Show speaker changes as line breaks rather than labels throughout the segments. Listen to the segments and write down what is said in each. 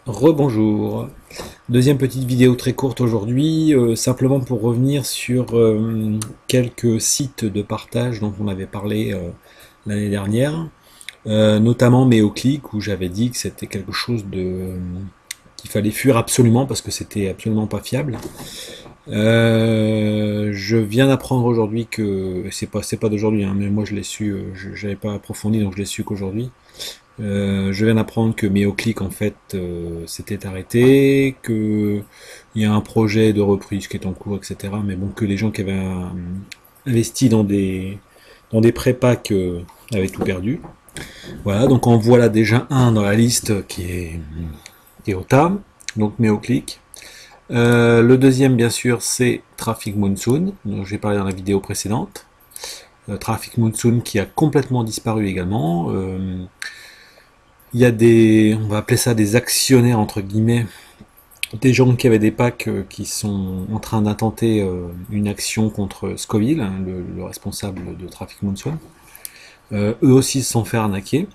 Rebonjour. Deuxième petite vidéo très courte aujourd'hui, simplement pour revenir sur quelques sites de partage dont on avait parlé l'année dernière, notamment Méoclick où j'avais dit que c'était quelque chose qu'il fallait fuir absolument parce que c'était absolument pas fiable. Je viens d'apprendre aujourd'hui que c'est pas d'aujourd'hui, hein, mais moi je l'ai su, j'avais pas approfondi donc je l'ai su qu'aujourd'hui. Je viens d'apprendre que Méoclick en fait s'était arrêté, que il y a un projet de reprise qui est en cours, etc. Mais bon, que les gens qui avaient investi dans des pré-packs avaient tout perdu. Voilà, donc en voilà déjà un dans la liste qui est au tas, donc Méoclick. Le deuxième, bien sûr, c'est Traffic Monsoon, dont j'ai parlé dans la vidéo précédente. Traffic Monsoon qui a complètement disparu également. Il y a on va appeler ça des actionnaires entre guillemets, des gens qui avaient des packs qui sont en train d'intenter une action contre Scoville, hein, le responsable de Traffic Monsoon. Eux aussi se sont fait arnaquer.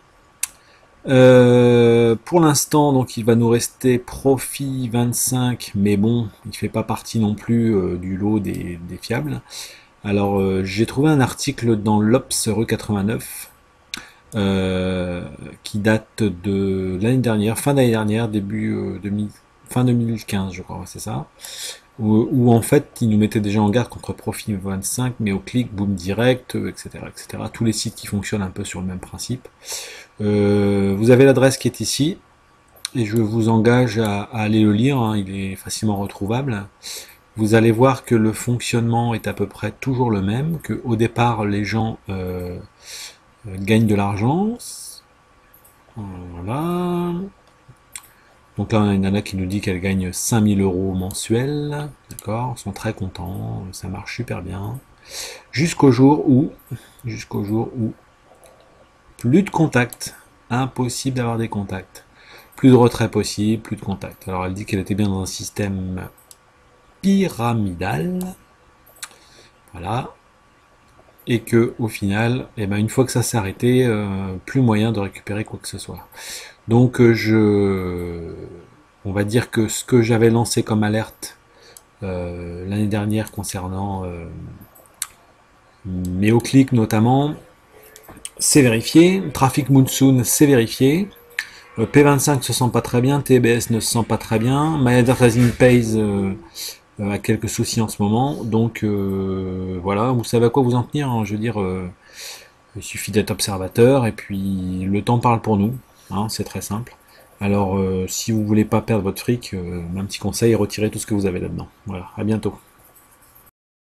Pour l'instant, donc il va nous rester Profit 25, mais bon, il fait pas partie non plus du lot des fiables. Alors j'ai trouvé un article dans l'Obs rue 89 qui date de l'année dernière, fin d'année dernière, fin 2015 je crois, ouais, c'est ça, où en fait ils nous mettaient déjà en garde contre Profit 25, mais au clic, Boom Direct, etc., etc. Tous les sites qui fonctionnent un peu sur le même principe. Vous avez l'adresse qui est ici, et je vous engage à aller le lire, hein, il est facilement retrouvable. Vous allez voir que le fonctionnement est à peu près toujours le même, que au départ les gens gagnent de l'argent. Voilà. Donc là, on a une nana qui nous dit qu'elle gagne 5 000 € mensuels. D'accord, ils sont très contents, ça marche super bien. Jusqu'au jour où, plus de contacts. Impossible d'avoir des contacts. Plus de retrait possible, plus de contacts. Alors elle dit qu'elle était bien dans un système pyramidal. Voilà. Et que au final, eh ben, une fois que ça s'est arrêté, plus moyen de récupérer quoi que ce soit. Donc on va dire que ce que j'avais lancé comme alerte l'année dernière concernant Méoclick notamment, c'est vérifié. Traffic Monsoon, c'est vérifié. P25 se sent pas très bien, TBS ne se sent pas très bien. My Advertising Pays a quelques soucis en ce moment. Donc voilà, vous savez à quoi vous en tenir, hein. Je veux dire, il suffit d'être observateur et puis le temps parle pour nous, hein, c'est très simple. Alors si vous voulez pas perdre votre fric, un petit conseil, retirez tout ce que vous avez là-dedans. Voilà, à bientôt.